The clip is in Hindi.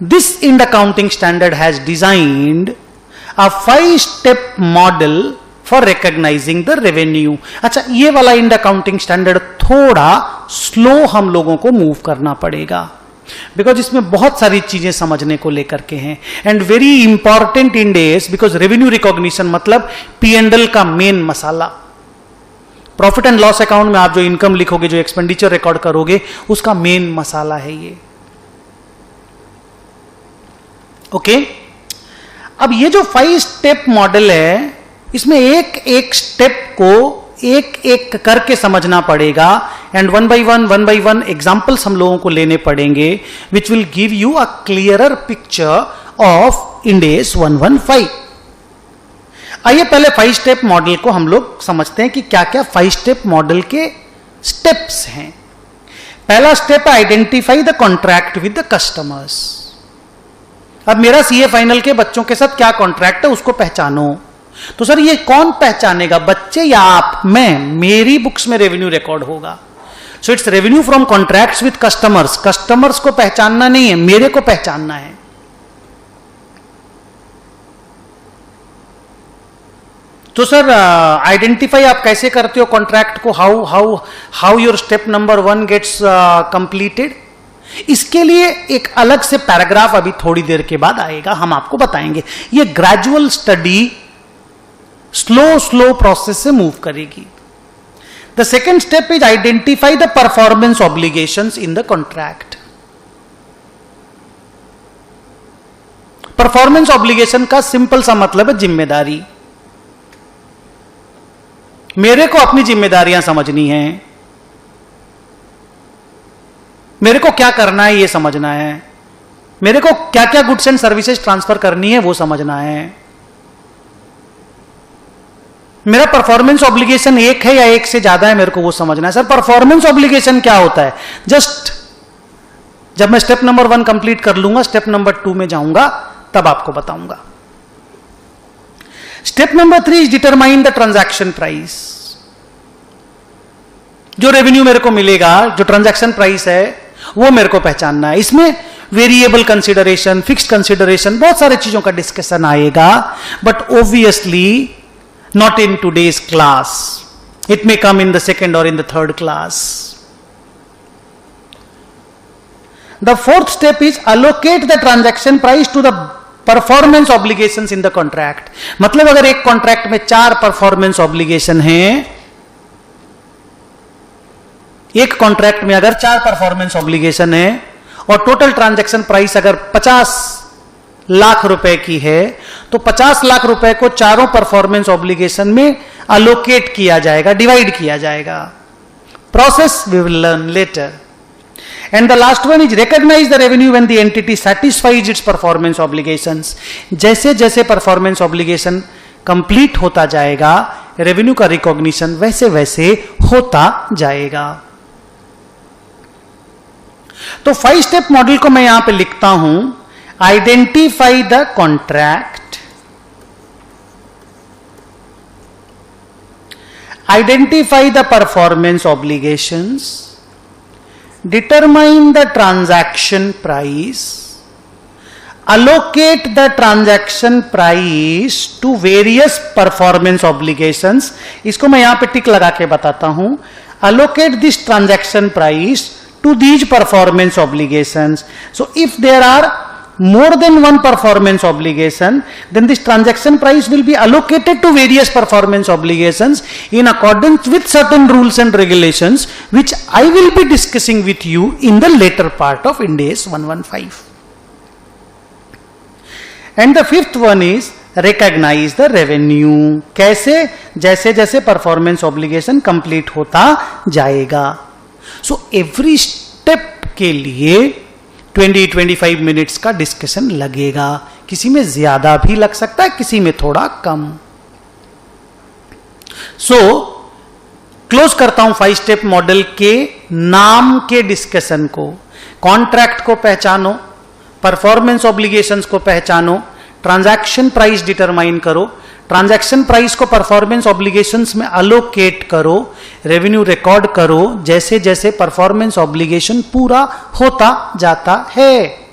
This Ind accounting standard has designed a 5-step model for recognising the revenue. अच्छा, ये वाला इंड अकाउंटिंग स्टैंडर्ड थोड़ा स्लो हम लोगों को मूव करना पड़ेगा, बिकॉज इसमें बहुत सारी चीजें समझने को लेकर के हैं, and very important in days, because revenue recognition मतलब P&L का main masala. Profit and loss account में आप जो इनकम लिखोगे, जो एक्सपेंडिचर रिकॉर्ड करोगे, उसका मेन मसाला है ये। ओके, अब ये जो 5-step मॉडल है, इसमें एक एक स्टेप को एक एक करके समझना पड़ेगा, and one by one examples हम लोगों को लेने पड़ेंगे, which will give you a clearer picture of Ind AS 115। आइए पहले 5-step मॉडल को हम लोग समझते हैं कि क्या क्या 5-step मॉडल के स्टेप्स हैं। पहला स्टेप है identify the contract with the customers. अब मेरा CA फाइनल के बच्चों के साथ क्या कॉन्ट्रैक्ट है उसको पहचानो। तो सर ये कौन पहचानेगा, बच्चे या आप? मैं, मेरी बुक्स में रेवेन्यू रिकॉर्ड होगा। So it's revenue from contracts with customers. Customers को पहचानना नहीं है, मेरे को पहचानना है। तो सर आइडेंटिफाई आप कैसे करते हो कॉन्ट्रैक्ट को? How your step number 1 gets completed? इसके लिए एक अलग से पैराग्राफ अभी थोड़ी देर के बाद आएगा, हम आपको बताएंगे। ये ग्रेजुअल स्टडी स्लो प्रोसेस से मूव करेगी। The second step is identify the performance obligations in the contract. Performance obligation का सिंपल सा मतलब है जिम्मेदारी। मेरे को अपनी जिम्मेदारियां समझनी है, मेरे को क्या करना है ये समझना है, मेरे को क्या क्या गुड्स एंड सर्विसेज ट्रांसफर करनी है वो समझना है। मेरा परफॉर्मेंस ऑब्लिगेशन एक है या एक से ज्यादा है, मेरे को वो समझना है। सर परफॉर्मेंस ऑब्लिगेशन क्या होता है? जस्ट जब मैं स्टेप नंबर 1 कंप्लीट कर लूंगा, स्टेप नंबर 2 में जाऊंगा, तब आपको बताऊंगा। Step number 3 is determine the transaction price. जो रेवेन्यू मेरे को मिलेगा, जो ट्रांजैक्शन प्राइस है, वो मेरे को पहचानना है। इसमें वेरिएबल कंसिडरेशन, फिक्स्ड कंसिडरेशन, बहुत सारी चीजों का डिस्कशन आएगा, but obviously not in today's class. It may come in the second or in the third class. The fourth step is allocate the transaction price to the performance obligations in the contract. मतलब अगर एक कॉन्ट्रैक्ट में 4 परफॉर्मेंस ऑब्लिगेशन हैं, एक कॉन्ट्रैक्ट में अगर 4 परफॉर्मेंस ऑब्लिगेशन है और टोटल ट्रांजैक्शन प्राइस अगर 50 लाख रुपए की है, तो 50 लाख रुपए को चारों परफॉर्मेंस ऑब्लिगेशन में अलोकेट किया जाएगा, डिवाइड किया जाएगा। Process we will learn later. And the last one is recognise the revenue when the entity satisfies its performance obligations. जैसे जैसे परफॉर्मेंस ऑब्लिगेशन कंप्लीट होता जाएगा, रेवेन्यू का रिकॉग्निशन वैसे वैसे होता जाएगा। तो 5-step मॉडल को मैं यहां पे लिखता हूं। Identify the contract, identify the performance obligations, determine the transaction price, allocate the transaction price to various performance obligations. इसको मैं यहां पे टिक लगा के बताता हूं। Allocate this transaction price to these performance obligations. So if there are more than one performance obligation, then this transaction price will be allocated to various performance obligations in accordance with certain rules and regulations, which I will be discussing with you in the later part of Ind AS 115. And the fifth one is recognize the revenue. कैसे? जैसे जैसे performance obligation complete होता जाएगा। So every step के लिए 20-25 मिनट्स का डिस्कशन लगेगा। किसी में ज्यादा भी लग सकता है, किसी में थोड़ा कम। सो क्लोज करता हूं 5-step मॉडल के नाम के डिस्कशन को। कॉन्ट्रैक्ट को पहचानो, परफॉर्मेंस ऑब्लिगेशंस को पहचानो, ट्रांजैक्शन प्राइस डिटरमाइन करो, ट्रांजैक्शन प्राइस को परफॉर्मेंस ऑब्लिगेशंस में अलोकेट करो, रेवेन्यू रिकॉर्ड करो, जैसे जैसे परफॉर्मेंस ऑब्लिगेशन पूरा होता जाता है।